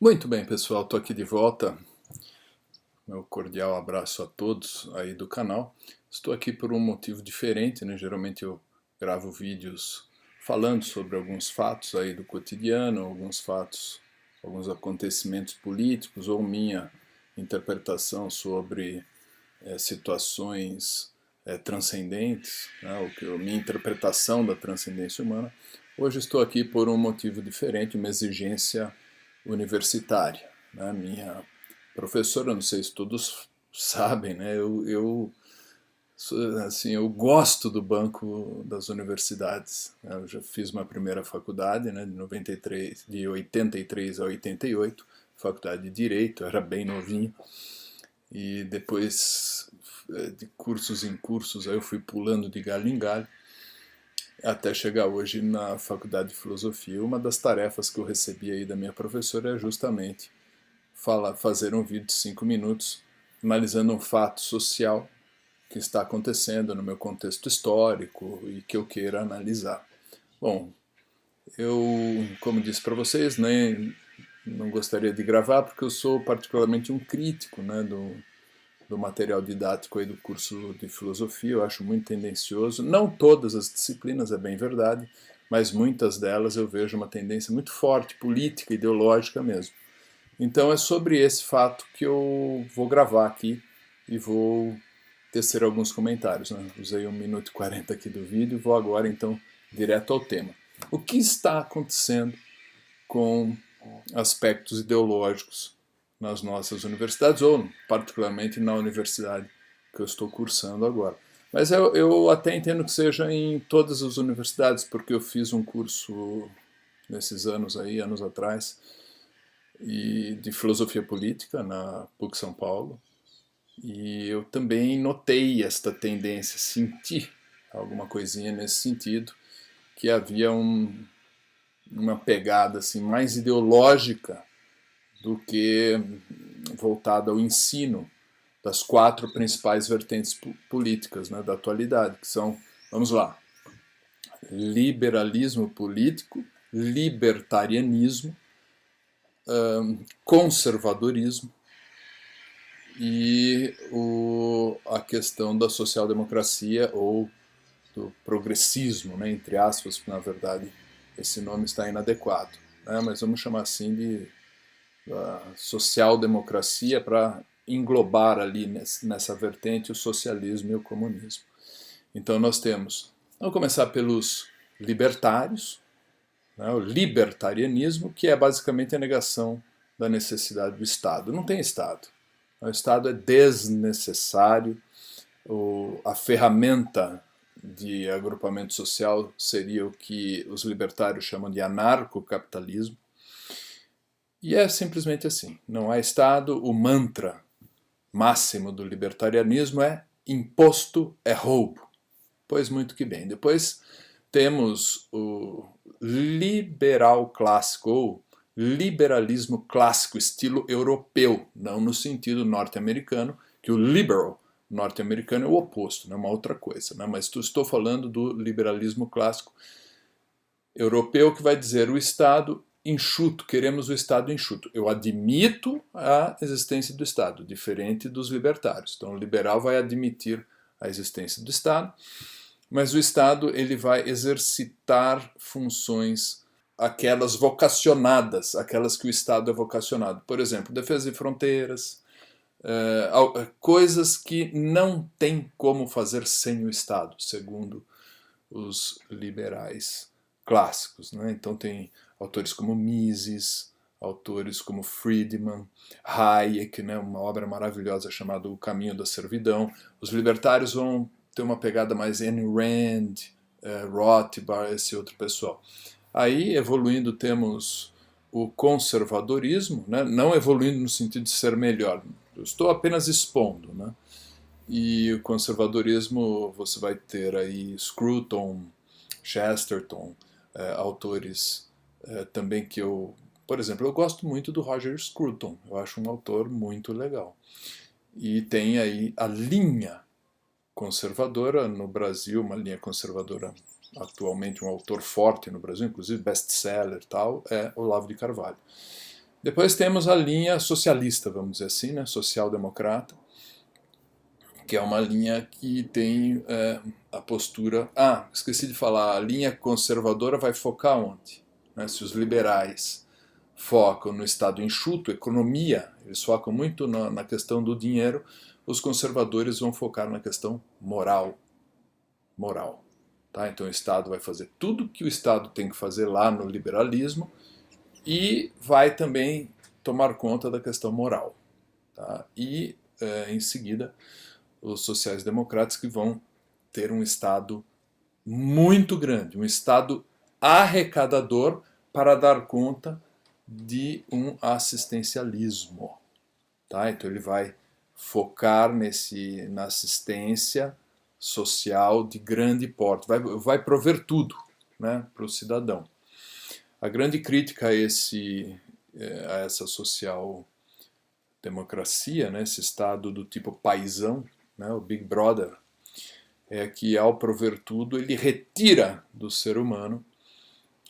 Muito bem, pessoal, estou aqui de volta. Meu cordial abraço a todos aí do canal. Estou aqui por um motivo diferente, né? Geralmente eu gravo vídeos falando sobre alguns fatos aí do cotidiano, alguns fatos, alguns acontecimentos políticos ou minha interpretação sobre situações transcendentes, né? Minha interpretação da transcendência humana. Hoje estou aqui por um motivo diferente, uma exigência universitária, né? Minha professora, não sei se todos sabem, né? Assim, eu gosto do banco das universidades. Eu já fiz uma primeira faculdade, né, de 83 a 88, faculdade de Direito, era bem novinho. E depois, de cursos em cursos, aí eu fui pulando de galho em galho, até chegar hoje na Faculdade de Filosofia. Uma das tarefas que eu recebi aí da minha professora é justamente fazer um vídeo de 5 minutos analisando um fato social que está acontecendo no meu contexto histórico e que eu queira analisar. Bom, eu, como disse para vocês, né, não gostaria de gravar porque eu sou particularmente um crítico, né, do material didático aí do curso de filosofia. Eu acho muito tendencioso. Não todas as disciplinas, é bem verdade, mas muitas delas eu vejo uma tendência muito forte, política, ideológica mesmo. Então é sobre esse fato que eu vou gravar aqui e vou tecer alguns comentários, né? Usei 1 minuto e 40 aqui do vídeo e vou agora então direto ao tema. O que está acontecendo com aspectos ideológicos nas nossas universidades, ou particularmente na universidade que eu estou cursando agora? Mas eu até entendo que seja em todas as universidades, porque eu fiz um curso nesses anos aí, anos atrás, e de filosofia política na PUC São Paulo. E eu também notei esta tendência, senti alguma coisinha nesse sentido, que havia uma pegada assim mais ideológica do que voltada ao ensino das 4 principais vertentes políticas, né, da atualidade, que são, vamos lá, liberalismo político, libertarianismo, conservadorismo e a questão da social-democracia ou do progressismo, né, entre aspas, porque na verdade esse nome está inadequado, né, mas vamos chamar assim de social-democracia para englobar ali nessa vertente o socialismo e o comunismo. Então nós temos, vamos começar pelos libertários, né, o libertarianismo, que é basicamente a negação da necessidade do Estado. Não tem Estado. O Estado é desnecessário, a ferramenta de agrupamento social seria o que os libertários chamam de anarcocapitalismo. E é simplesmente assim, não há Estado. O mantra máximo do libertarianismo é imposto é roubo. Pois muito que bem. Depois temos o liberal clássico, ou liberalismo clássico, estilo europeu, não no sentido norte-americano, que o liberal norte-americano é o oposto, é uma outra coisa. Né? Mas estou falando do liberalismo clássico europeu, que vai dizer o Estado enxuto, queremos o Estado enxuto. Eu admito a existência do Estado, diferente dos libertários. Então o liberal vai admitir a existência do Estado, mas o Estado ele vai exercitar funções, aquelas vocacionadas, aquelas que o Estado é vocacionado. Por exemplo, defesa de fronteiras, coisas que não tem como fazer sem o Estado, segundo os liberais clássicos. Né? Então tem autores como Mises, autores como Friedman, Hayek, né? Uma obra maravilhosa chamada O Caminho da Servidão. Os libertários vão ter uma pegada mais Ayn Rand, Rothbard, esse outro pessoal. Aí, evoluindo, temos o conservadorismo, né? Não evoluindo no sentido de ser melhor, eu estou apenas expondo, né? E o conservadorismo, você vai ter aí Scruton, Chesterton, autores também que eu... Por exemplo, eu gosto muito do Roger Scruton, eu acho um autor muito legal. E tem aí a linha conservadora no Brasil, uma linha conservadora atualmente, um autor forte no Brasil, inclusive best-seller e tal, é Olavo de Carvalho. Depois temos a linha socialista, vamos dizer assim, né, social-democrata, que é uma linha que tem a postura... Ah, esqueci de falar, a linha conservadora vai focar onde? Né, se os liberais focam no Estado enxuto, economia, eles focam muito na questão do dinheiro, os conservadores vão focar na questão moral. Moral. Tá? Então o Estado vai fazer tudo que o Estado tem que fazer lá no liberalismo e vai também tomar conta da questão moral. Tá? E, em seguida, os sociais-democratas que vão ter um Estado muito grande, um Estado arrecadador para dar conta de um assistencialismo. Tá? Então ele vai focar na assistência social de grande porte, vai prover tudo, né, para o cidadão. A grande crítica a essa social-democracia, né, esse Estado do tipo paisão, né, o Big Brother, é que ao prover tudo ele retira do ser humano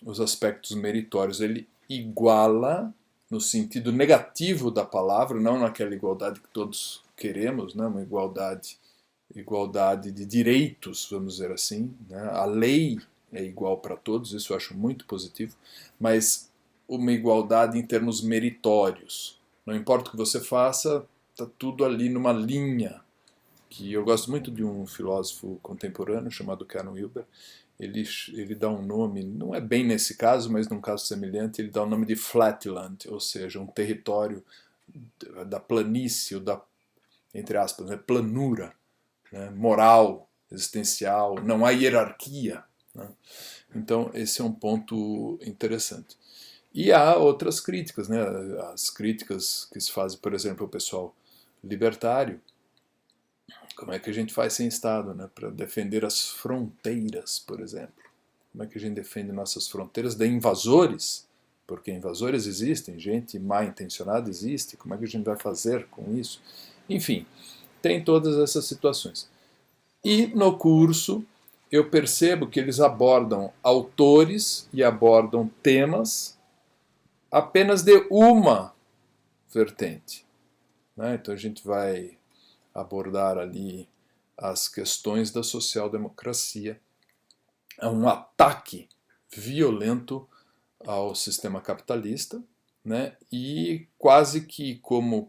os aspectos meritórios, ele iguala no sentido negativo da palavra, não naquela igualdade que todos queremos, né? Uma igualdade de direitos, vamos dizer assim. Né? A lei é igual para todos, isso eu acho muito positivo, mas uma igualdade em termos meritórios. Não importa o que você faça, está tudo ali numa linha. Que eu gosto muito de um filósofo contemporâneo chamado Ken Wilber. Ele dá um nome, não é bem nesse caso, mas num caso semelhante, ele dá o nome de flatland, ou seja, um território da planície, ou da, entre aspas, né, planura, né, moral, existencial, não há hierarquia. Né? Então, esse é um ponto interessante. E há outras críticas, né? As críticas que se fazem, por exemplo, ao pessoal libertário. Como é que a gente faz sem Estado, né? Para defender as fronteiras, por exemplo? Como é que a gente defende nossas fronteiras de invasores? Porque invasores existem, gente mal intencionada existe. Como é que a gente vai fazer com isso? Enfim, tem todas essas situações. E no curso eu percebo que eles abordam autores e abordam temas apenas de uma vertente. Né? Então a gente vai abordar ali as questões da social-democracia. É um ataque violento ao sistema capitalista, né? E quase que como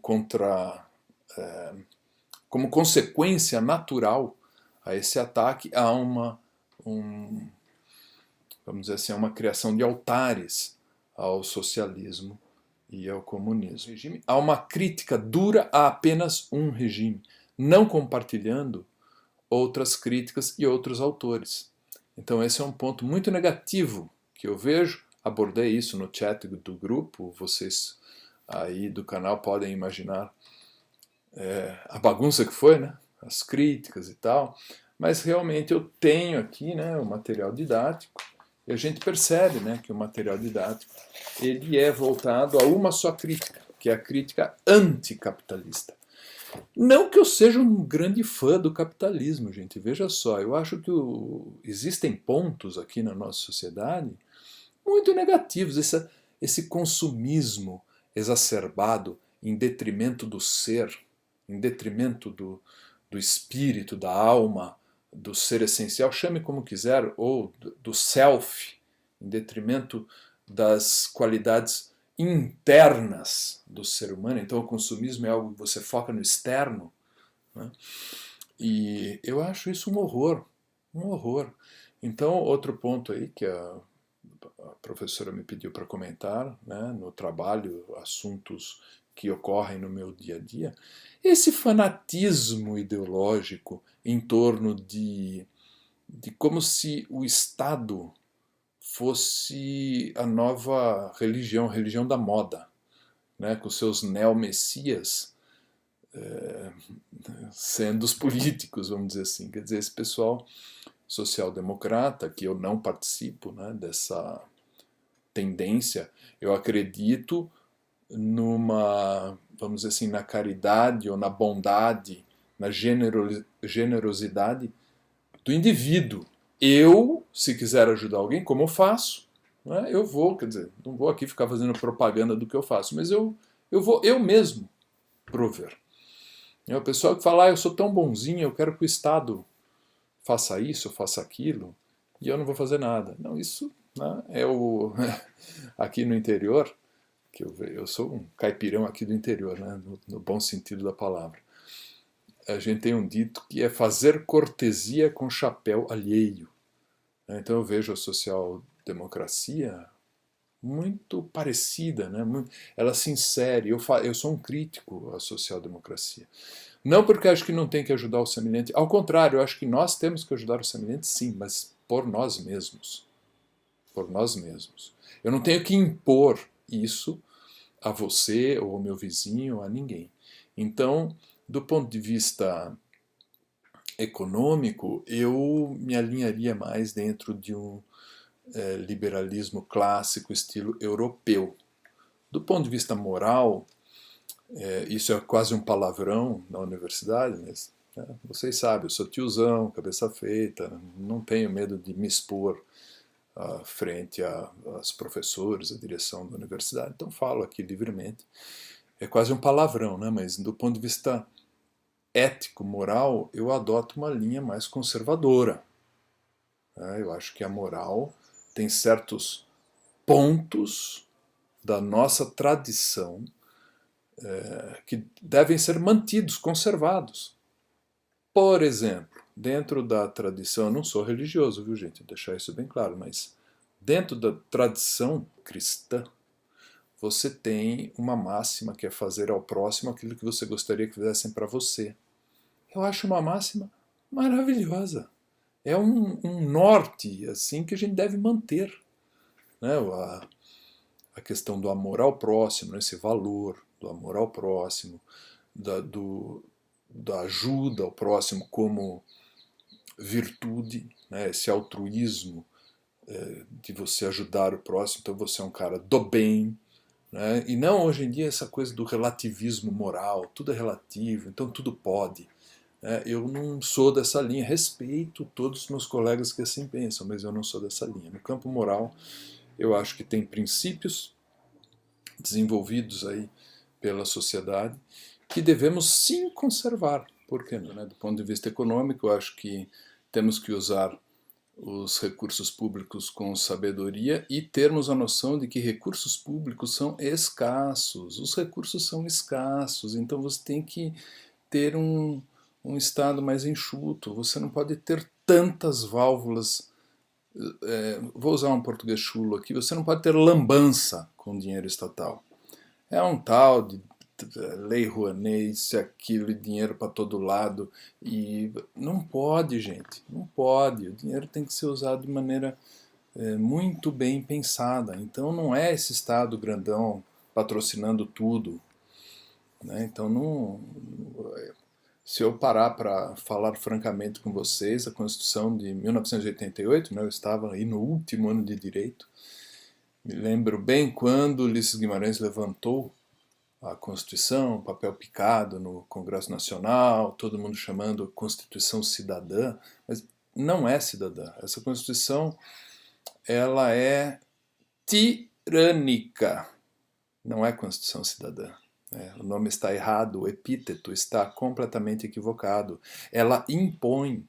consequência natural a esse ataque há vamos dizer assim, uma criação de altares ao socialismo e ao comunismo. Há uma crítica dura a apenas um regime, não compartilhando outras críticas e outros autores. Então esse é um ponto muito negativo que eu vejo. Abordei isso no chat do grupo, vocês aí do canal podem imaginar a bagunça que foi, né? As críticas e tal, mas realmente eu tenho aqui, né, o material didático e a gente percebe, né, que o material didático ele é voltado a uma só crítica, que é a crítica anticapitalista. Não que eu seja um grande fã do capitalismo, gente, veja só, eu acho que existem pontos aqui na nossa sociedade muito negativos, esse consumismo exacerbado em detrimento do ser, em detrimento do espírito, da alma, do ser essencial, chame como quiser, ou do self, em detrimento das qualidades internas do ser humano. Então o consumismo é algo que você foca no externo, né? E eu acho isso um horror, um horror. Então outro ponto aí que a professora me pediu para comentar, né, no trabalho, assuntos que ocorrem no meu dia a dia, esse fanatismo ideológico em torno de como se o Estado fosse a nova religião, a religião da moda, né, com seus neomessias sendo os políticos, vamos dizer assim. Quer dizer, esse pessoal social-democrata, que eu não participo, né, dessa tendência, eu acredito vamos dizer assim, na caridade ou na bondade, na generosidade do indivíduo. Eu, se quiser ajudar alguém, como eu faço, Não é? Eu vou, quer dizer, não vou aqui ficar fazendo propaganda do que eu faço, mas eu vou eu mesmo prover. É o pessoal que fala, eu sou tão bonzinho, eu quero que o Estado faça isso, faça aquilo, e eu não vou fazer nada. Não, isso, né, é o... aqui no interior, que eu sou um caipirão aqui do interior, né, no bom sentido da palavra. A gente tem um dito que é fazer cortesia com chapéu alheio. Então eu vejo a social-democracia muito parecida, né? Ela se insere. Eu sou um crítico à social-democracia. Não porque acho que não tem que ajudar o semelhante, ao contrário, eu acho que nós temos que ajudar o semelhante, sim, mas por nós mesmos. Por nós mesmos. Eu não tenho que impor isso a você ou ao meu vizinho, a ninguém. Então, do ponto de vista econômico, eu me alinharia mais dentro de um liberalismo clássico, estilo europeu. Do ponto de vista moral, isso é quase um palavrão na universidade, mas vocês sabem, eu sou tiozão, cabeça feita, não tenho medo de me expor frente aos professores, à direção da universidade, então falo aqui livremente. É quase um palavrão, né? Mas do ponto de vista ético, moral, eu adoto uma linha mais conservadora. Eu acho que a moral tem certos pontos da nossa tradição que devem ser mantidos, conservados. Por exemplo, dentro da tradição, eu não sou religioso, viu gente, deixar isso bem claro, mas dentro da tradição cristã, você tem uma máxima que é fazer ao próximo aquilo que você gostaria que fizessem para você. Eu acho uma máxima maravilhosa. É um norte assim que a gente deve manter, né? A questão do amor ao próximo, esse valor do amor ao próximo, da ajuda ao próximo como virtude, né? Esse altruísmo de você ajudar o próximo, então você é um cara do bem, né? E não hoje em dia essa coisa do relativismo moral, tudo é relativo, então tudo pode. Eu não sou dessa linha, respeito todos os meus colegas que assim pensam, mas eu não sou dessa linha. No campo moral, eu acho que tem princípios desenvolvidos aí pela sociedade que devemos sim conservar. Por que não? Né? Do ponto de vista econômico, eu acho que temos que usar os recursos públicos com sabedoria e termos a noção de que recursos públicos são escassos. Os recursos são escassos, então você tem que ter um Estado mais enxuto. Você não pode ter tantas válvulas. Vou usar um português chulo aqui. Você não pode ter lambança com dinheiro estatal. É um tal de lei Rouanet, isso e aquilo, e dinheiro para todo lado. E não pode, gente. Não pode. O dinheiro tem que ser usado de maneira muito bem pensada. Então não é esse Estado grandão patrocinando tudo. Né? Então não. Se eu parar para falar francamente com vocês, a Constituição de 1988, né, eu estava aí no último ano de Direito, me lembro bem quando Ulisses Guimarães levantou a Constituição, papel picado no Congresso Nacional, todo mundo chamando Constituição cidadã, mas não é cidadã. Essa Constituição, ela é tirânica, não é Constituição cidadã. O nome está errado, o epíteto está completamente equivocado. Ela impõe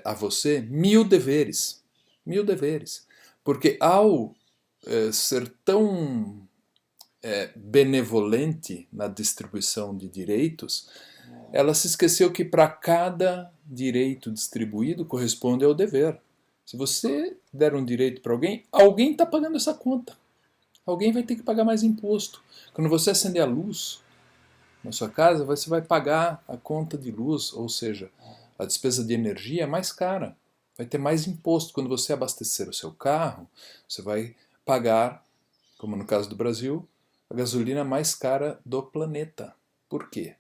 a você mil deveres. Mil deveres. Porque ao ser tão benevolente na distribuição de direitos, ela se esqueceu que para cada direito distribuído corresponde ao dever. Se você der um direito para alguém, alguém está pagando essa conta. Alguém vai ter que pagar mais imposto. Quando você acender a luz na sua casa, você vai pagar a conta de luz, ou seja, a despesa de energia é mais cara. Vai ter mais imposto. Quando você abastecer o seu carro, você vai pagar, como no caso do Brasil, a gasolina mais cara do planeta. Por quê?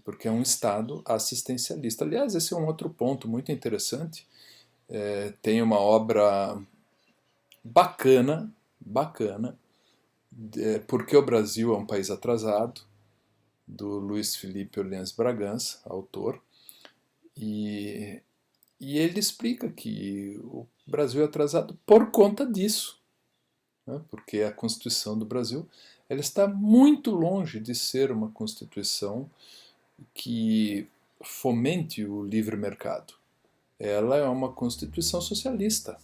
Porque é um Estado assistencialista. Aliás, esse é um outro ponto muito interessante. Tem uma obra bacana, bacana, porque o Brasil é um país atrasado, do Luiz Felipe Orleans Bragança, autor, e ele explica que O Brasil é atrasado por conta disso, né? Porque a Constituição do Brasil ela está muito longe de ser uma Constituição que fomente o livre mercado. Ela é uma Constituição socialista,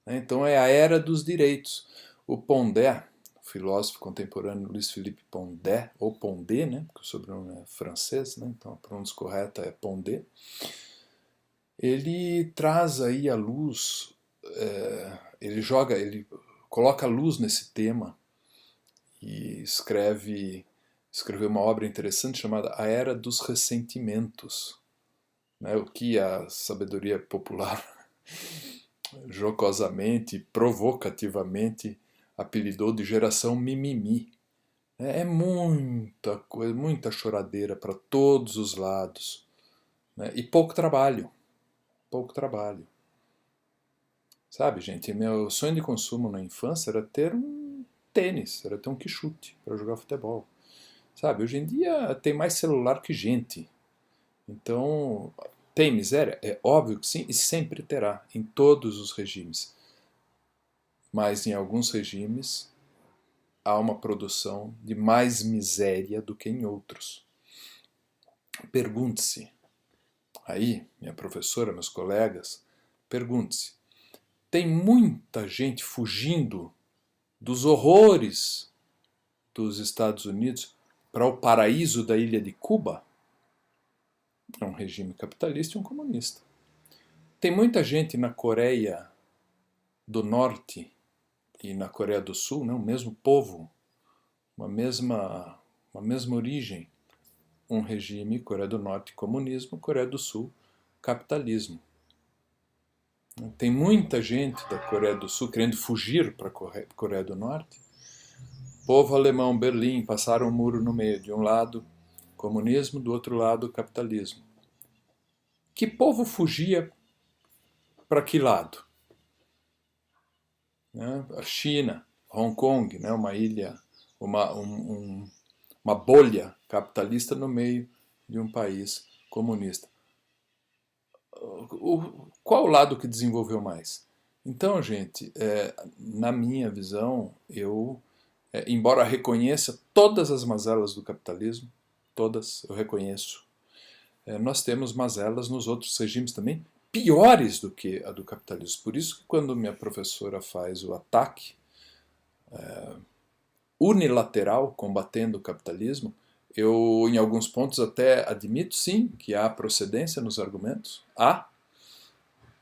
né? Então é a era dos direitos. O Pondé, o filósofo contemporâneo Luiz Felipe Pondé, ou Pondé, né? Porque o sobrenome é francês, né? Então a pronúncia correta é Pondé. Ele traz aí a luz, ele coloca a luz nesse tema e escreveu uma obra interessante chamada A Era dos Ressentimentos, né? O que a sabedoria popular jocosamente, provocativamente apelidou de geração mimimi. É muita coisa, muita choradeira para todos os lados, né? E pouco trabalho, pouco trabalho. Sabe, gente, meu sonho de consumo na infância era ter um tênis, era ter um quichute para jogar futebol. Sabe, hoje em dia tem mais celular que gente. Então, tem miséria? É óbvio que sim, e sempre terá, em todos os regimes. Mas em alguns regimes há uma produção de mais miséria do que em outros. Pergunte-se, aí, minha professora, meus colegas, pergunte-se, tem muita gente fugindo dos horrores dos Estados Unidos para o paraíso da ilha de Cuba? É um regime capitalista e um comunista. Tem muita gente na Coreia do Norte e na Coreia do Sul, né, o mesmo povo, uma mesma origem. Um regime, Coreia do Norte, comunismo, Coreia do Sul, capitalismo. Tem muita gente da Coreia do Sul querendo fugir para a Coreia do Norte. Povo alemão, Berlim, passaram um muro no meio. De um lado, comunismo, do outro lado, capitalismo. Que povo fugia para que lado? Né? A China, Hong Kong, né? Uma ilha, uma bolha capitalista no meio de um país comunista. Qual o lado que desenvolveu mais? Então, gente, na minha visão, embora reconheça todas as mazelas do capitalismo, todas eu reconheço, nós temos mazelas nos outros regimes também, piores do que a do capitalismo. Por isso que quando minha professora faz o ataque unilateral combatendo o capitalismo, eu, em alguns pontos, até admito, sim, que há procedência nos argumentos,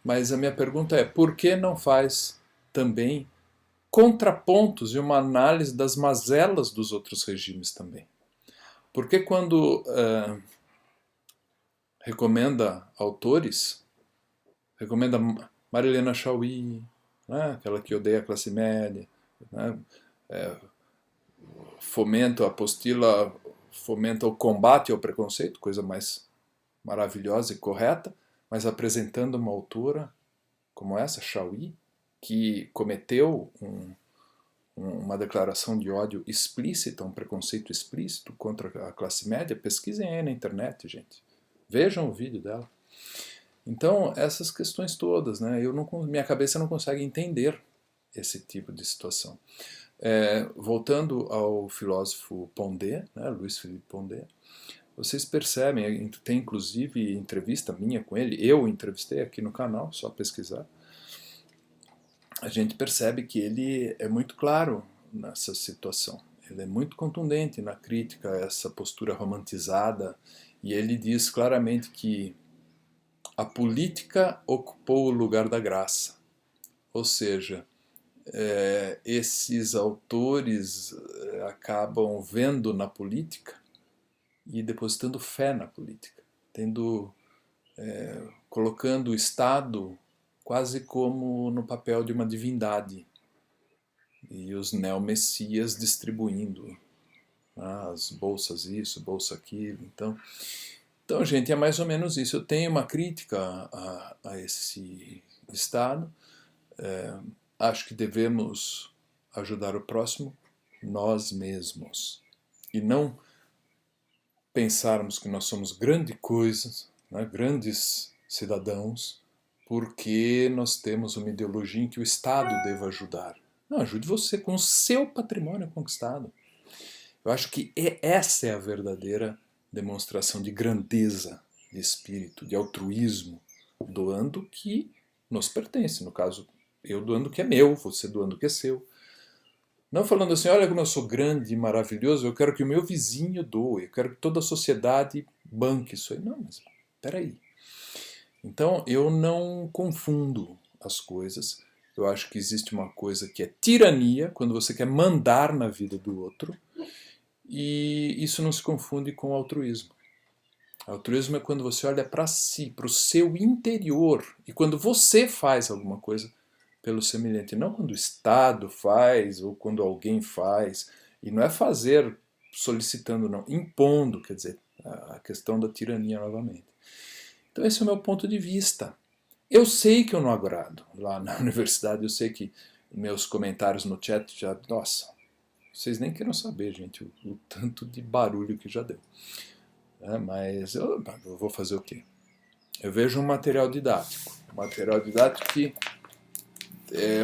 mas a minha pergunta é, por que não faz também contrapontos e uma análise das mazelas dos outros regimes também? Porque quando recomenda autores, recomenda Marilena Chauí, né, aquela que odeia a classe média, né, fomenta o combate ao preconceito, coisa mais maravilhosa e correta, mas apresentando uma autora como essa, Chauí, que cometeu uma declaração de ódio explícita, um preconceito explícito contra a classe média, pesquisem aí na internet, gente. Vejam o vídeo dela. Então, essas questões todas, né? Minha cabeça não consegue entender esse tipo de situação. Voltando ao filósofo Pondé, né, Luiz Felipe Pondé, vocês percebem, tem inclusive entrevista minha com ele, eu entrevistei aqui no canal, só pesquisar. A gente percebe que ele é muito claro nessa situação. Ele é muito contundente na crítica a essa postura romantizada e ele diz claramente que a política ocupou o lugar da graça. Ou seja, esses autores acabam vendo na política e depositando fé na política, colocando o Estado quase como no papel de uma divindade e os neomessias distribuindo as bolsas isso, bolsa aquilo. Então, gente, é mais ou menos isso. Eu tenho uma crítica a esse Estado. Acho que devemos ajudar o próximo nós mesmos e não pensarmos que nós somos grandes coisas, né, grandes cidadãos, porque nós temos uma ideologia em que o Estado deva ajudar. Não, ajude você com o seu patrimônio conquistado. Eu acho que essa é a verdadeira demonstração de grandeza de espírito, de altruísmo, doando o que nos pertence. No caso, eu doando o que é meu, você doando o que é seu. Não falando assim, olha como eu sou grande e maravilhoso, eu quero que o meu vizinho doe, eu quero que toda a sociedade banque isso aí. Não, mas peraí. Então eu não confundo as coisas. Eu acho que existe uma coisa que é tirania, quando você quer mandar na vida do outro, e isso não se confunde com altruísmo. Altruísmo é quando você olha para si, para o seu interior, e quando você faz alguma coisa pelo semelhante, não quando o Estado faz ou quando alguém faz. E não é fazer solicitando, não, impondo, quer dizer, a questão da tirania novamente. Então esse é o meu ponto de vista. Eu sei que eu não agrado lá na universidade, eu sei que meus comentários no chat já, nossa, vocês nem queiram saber, gente, o tanto de barulho que já deu. Mas eu vou fazer o quê? Eu vejo um material didático que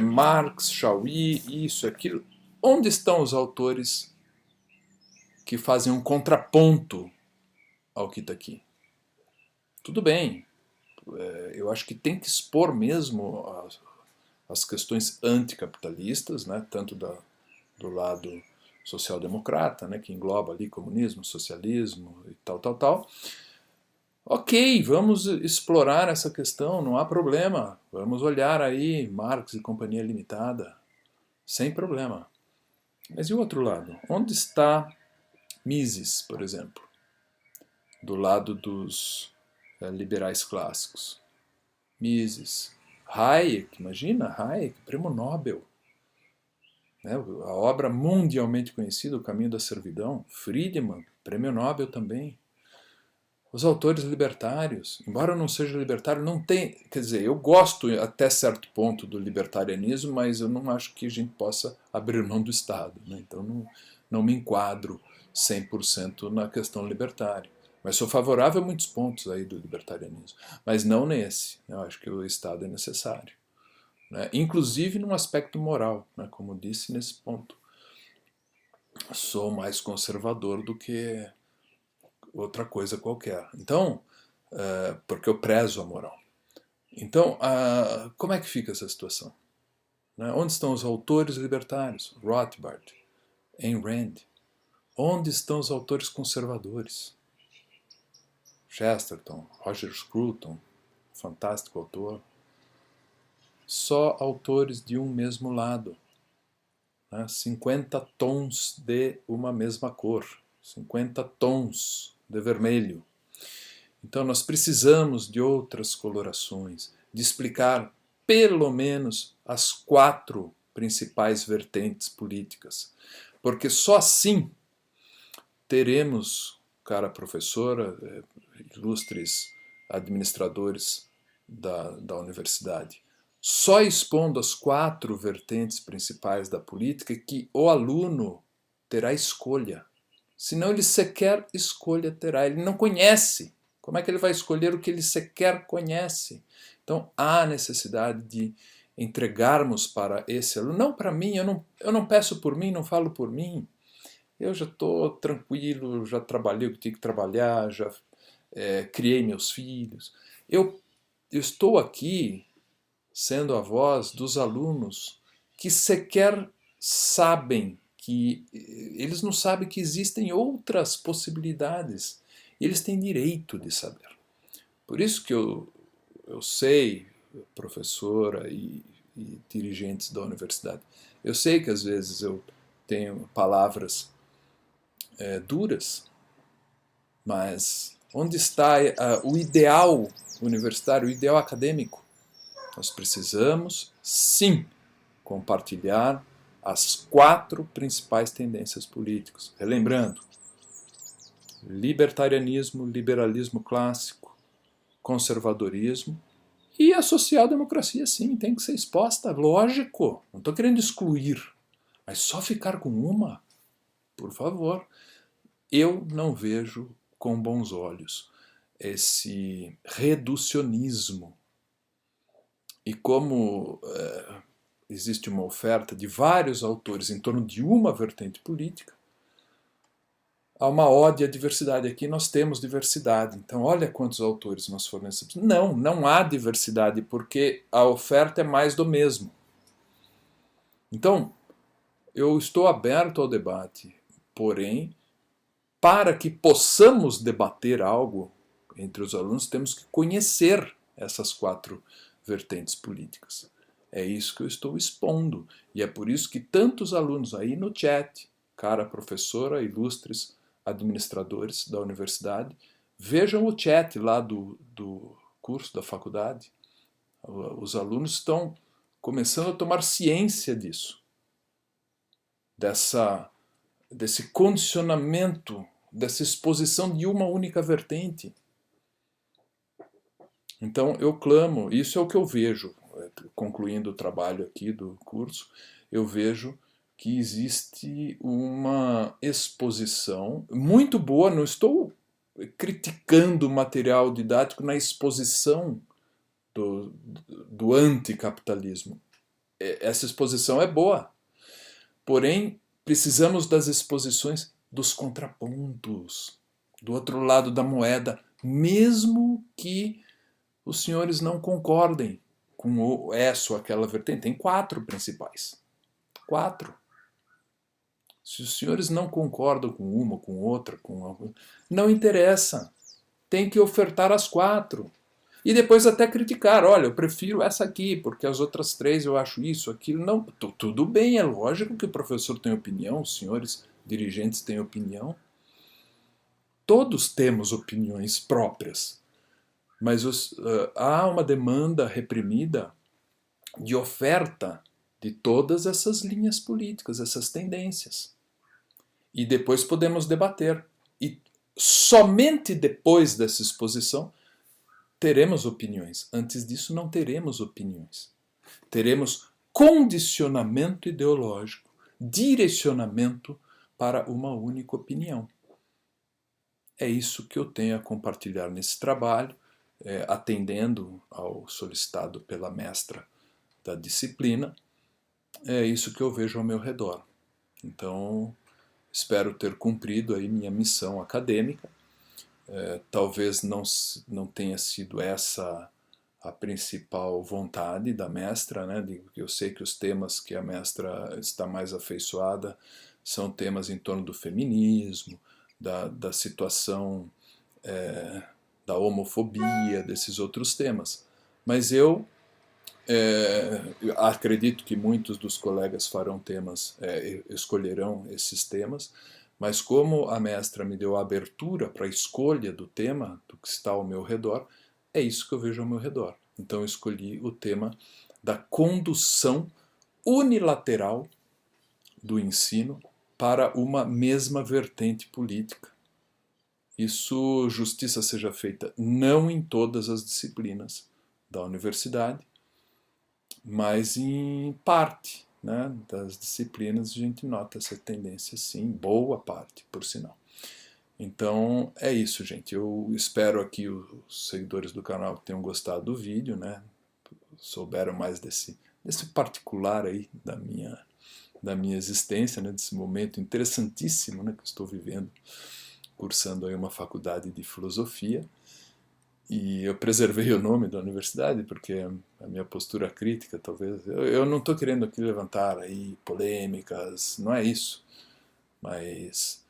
Marx, Chauí, isso, aquilo. Onde estão os autores que fazem um contraponto ao que está aqui? Tudo bem, eu acho que tem que expor mesmo as questões anticapitalistas, né, tanto do lado social-democrata, né, que engloba ali comunismo, socialismo e tal, tal, tal. Ok, vamos explorar essa questão, não há problema. Vamos olhar aí Marx e Companhia Limitada, sem problema. Mas e o outro lado? Onde está Mises, por exemplo, do lado dos liberais clássicos? Mises, Hayek, imagina, Hayek, prêmio Nobel. Né? A obra mundialmente conhecida, O Caminho da Servidão, Friedman, prêmio Nobel também. Os autores libertários, embora eu não seja libertário, não tem. Quer dizer, eu gosto até certo ponto do libertarianismo, mas eu não acho que a gente possa abrir mão do Estado. Né? Então não me enquadro 100% na questão libertária. Mas sou favorável a muitos pontos aí do libertarianismo. Mas não nesse. Eu acho que o Estado é necessário. Né? Inclusive num aspecto moral, né? Como disse nesse ponto. Sou mais conservador do que outra coisa qualquer. Então, porque eu prezo a moral. Então, como é que fica essa situação? Né? Onde estão os autores libertários? Rothbard, Ayn Rand. Onde estão os autores conservadores? Chesterton, Roger Scruton, fantástico autor. Só autores de um mesmo lado. Né? 50 tons de uma mesma cor. 50 tons de vermelho. Então nós precisamos de outras colorações, de explicar pelo menos as 4 principais vertentes políticas. Porque só assim teremos, cara professora, ilustres administradores da universidade, só expondo as 4 vertentes principais da política que o aluno terá escolha. Senão ele sequer escolha terá, ele não conhece. Como é que ele vai escolher o que ele sequer conhece? Então há necessidade de entregarmos para esse aluno, não para mim, eu não peço por mim, não falo por mim. Eu já estou tranquilo, já trabalhei o que tinha que trabalhar, já criei meus filhos. Eu estou aqui sendo a voz dos alunos que sequer sabem que eles não sabem que existem outras possibilidades. Eles têm direito de saber. Por isso que eu sei, professora e dirigentes da universidade, eu sei que às vezes eu tenho palavras duras, mas onde está o ideal universitário, o ideal acadêmico? Nós precisamos, sim, compartilhar as 4 principais tendências políticas. Relembrando, libertarianismo, liberalismo clássico, conservadorismo e a social-democracia, sim, tem que ser exposta, lógico. Não estou querendo excluir, mas só ficar com uma, por favor. Eu não vejo com bons olhos esse reducionismo E como existe uma oferta de vários autores em torno de uma vertente política, há uma ode à diversidade. Aqui nós temos diversidade. Então, olha quantos autores nós fornecemos. Não, não há diversidade, porque a oferta é mais do mesmo. Então, eu estou aberto ao debate, porém, para que possamos debater algo entre os alunos, temos que conhecer essas 4 vertentes políticas. É isso que eu estou expondo. E é por isso que tantos alunos aí no chat, cara professora, ilustres administradores da universidade, vejam o chat lá do curso da faculdade. Os alunos estão começando a tomar ciência disso, desse condicionamento, dessa exposição de uma única vertente. Então eu clamo, isso é o que eu vejo, concluindo o trabalho aqui do curso, eu vejo que existe uma exposição muito boa, não estou criticando o material didático na exposição do anticapitalismo. Essa exposição é boa, porém precisamos das exposições dos contrapontos, do outro lado da moeda, mesmo que os senhores não concordem com essa ou aquela vertente. Tem 4 principais. 4. Se os senhores não concordam com uma, com outra, não interessa. Tem que ofertar as 4. E depois até criticar. Olha, eu prefiro essa aqui, porque as outras 3 eu acho isso, aquilo. Não, tudo bem, é lógico que o professor tem opinião, os senhores dirigentes têm opinião. Todos temos opiniões próprias. Mas há uma demanda reprimida de oferta de todas essas linhas políticas, essas tendências. E depois podemos debater. E somente depois dessa exposição teremos opiniões. Antes disso, não teremos opiniões. Teremos condicionamento ideológico, direcionamento para uma única opinião. É isso que eu tenho a compartilhar nesse trabalho, atendendo ao solicitado pela mestra da disciplina. É isso que eu vejo ao meu redor. Então, espero ter cumprido aí minha missão acadêmica. Talvez não tenha sido essa a principal vontade da mestra, né? Eu sei que os temas que a mestra está mais afeiçoada são temas em torno do feminismo, da situação da homofobia, desses outros temas. Mas eu acredito que muitos dos colegas farão temas, escolherão esses temas, mas como a mestra me deu a abertura para a escolha do tema, do que está ao meu redor, é isso que eu vejo ao meu redor. Então eu escolhi o tema da condução unilateral do ensino para uma mesma vertente política. Isso, justiça seja feita, não em todas as disciplinas da universidade, mas em parte, né, das disciplinas a gente nota essa tendência, sim, boa parte, por sinal. Então é isso, gente. Eu espero aqui os seguidores do canal tenham gostado do vídeo, né? Souberam mais desse particular aí da minha existência, né? Desse momento interessantíssimo, né, que estou vivendo, cursando aí uma faculdade de filosofia. E eu preservei o nome da universidade porque a minha postura crítica, talvez... Eu não estou querendo aqui levantar aí polêmicas, não é isso. Mas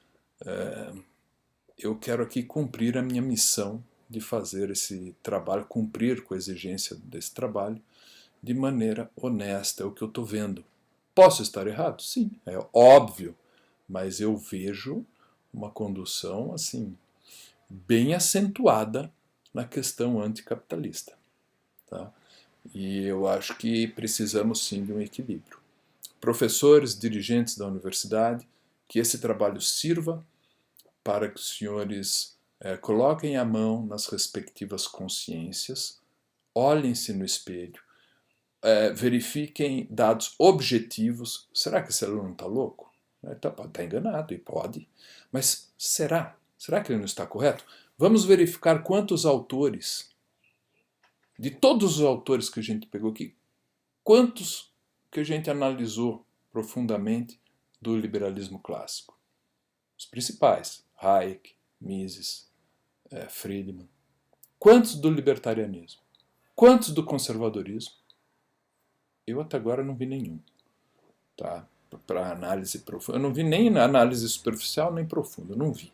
eu quero aqui cumprir a minha missão de fazer esse trabalho, cumprir com a exigência desse trabalho de maneira honesta, é o que eu estou vendo. Posso estar errado? Sim, é óbvio, mas eu vejo uma condução assim bem acentuada na questão anticapitalista. Tá? E eu acho que precisamos sim de um equilíbrio. Professores, dirigentes da universidade, que esse trabalho sirva para que os senhores coloquem a mão nas respectivas consciências, olhem-se no espelho, verifiquem dados objetivos. Será que esse aluno está louco? Está enganado, e pode. Mas será? Será que ele não está correto? Vamos verificar quantos autores De todos os autores que a gente pegou aqui, quantos que a gente analisou profundamente do liberalismo clássico? Os principais, Hayek, Mises, Friedman. Quantos do libertarianismo? Quantos do conservadorismo? Eu até agora não vi nenhum. Tá? Para análise profunda. Eu não vi nem análise superficial nem profunda, eu não vi.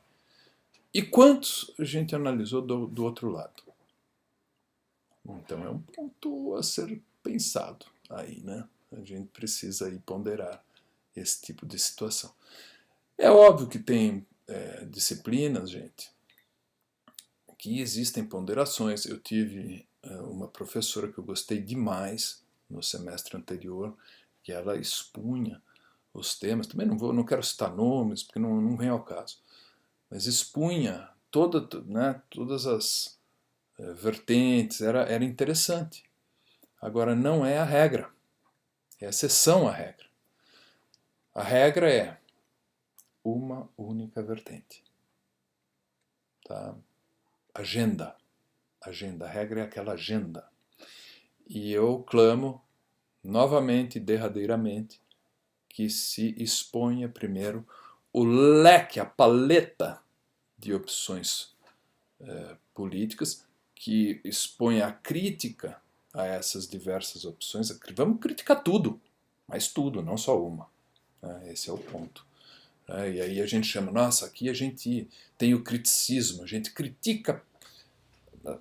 E quantos a gente analisou do outro lado? Então é um ponto a ser pensado aí, né? A gente precisa aí ponderar esse tipo de situação. É óbvio que tem disciplinas, gente, que existem ponderações. Eu tive uma professora que eu gostei demais no semestre anterior, que ela expunha os temas. Também não quero citar nomes, porque não vem ao caso. Mas expunha todas as vertentes, era interessante. Agora, não é a regra, é a exceção à regra. A regra é uma única vertente. Tá? Agenda. A regra é aquela agenda. E eu clamo, novamente e derradeiramente, que se exponha primeiro o leque, a paleta de opções políticas, que exponha a crítica a essas diversas opções. Vamos criticar tudo, mas tudo, não só uma. Esse é o ponto. E aí a gente chama, nossa, aqui a gente tem o criticismo, a gente critica,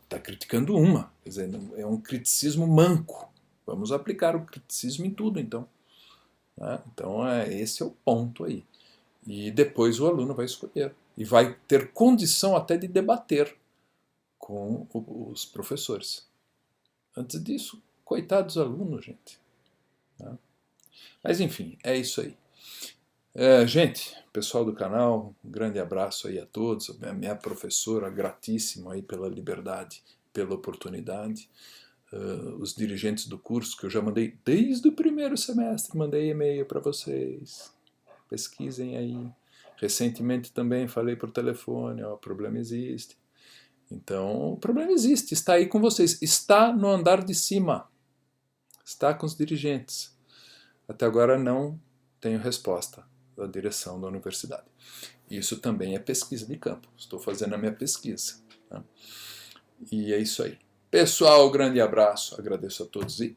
está criticando uma, quer dizer, é um criticismo manco. Vamos aplicar o criticismo em tudo, então. Então, esse é o ponto aí. E depois o aluno vai escolher. E vai ter condição até de debater com os professores. Antes disso, coitados dos alunos, gente. Mas enfim, é isso aí. Gente, pessoal do canal, um grande abraço aí a todos. A minha professora, gratíssimo aí pela liberdade, pela oportunidade. Os dirigentes do curso, que eu já mandei desde o primeiro semestre, mandei e-mail para vocês. Pesquisem aí. Recentemente também falei por telefone, o problema existe. Então, o problema existe, está aí com vocês. Está no andar de cima. Está com os dirigentes. Até agora não tenho resposta da direção da universidade. Isso também é pesquisa de campo. Estou fazendo a minha pesquisa. Tá? E é isso aí. Pessoal, grande abraço. Agradeço a todos e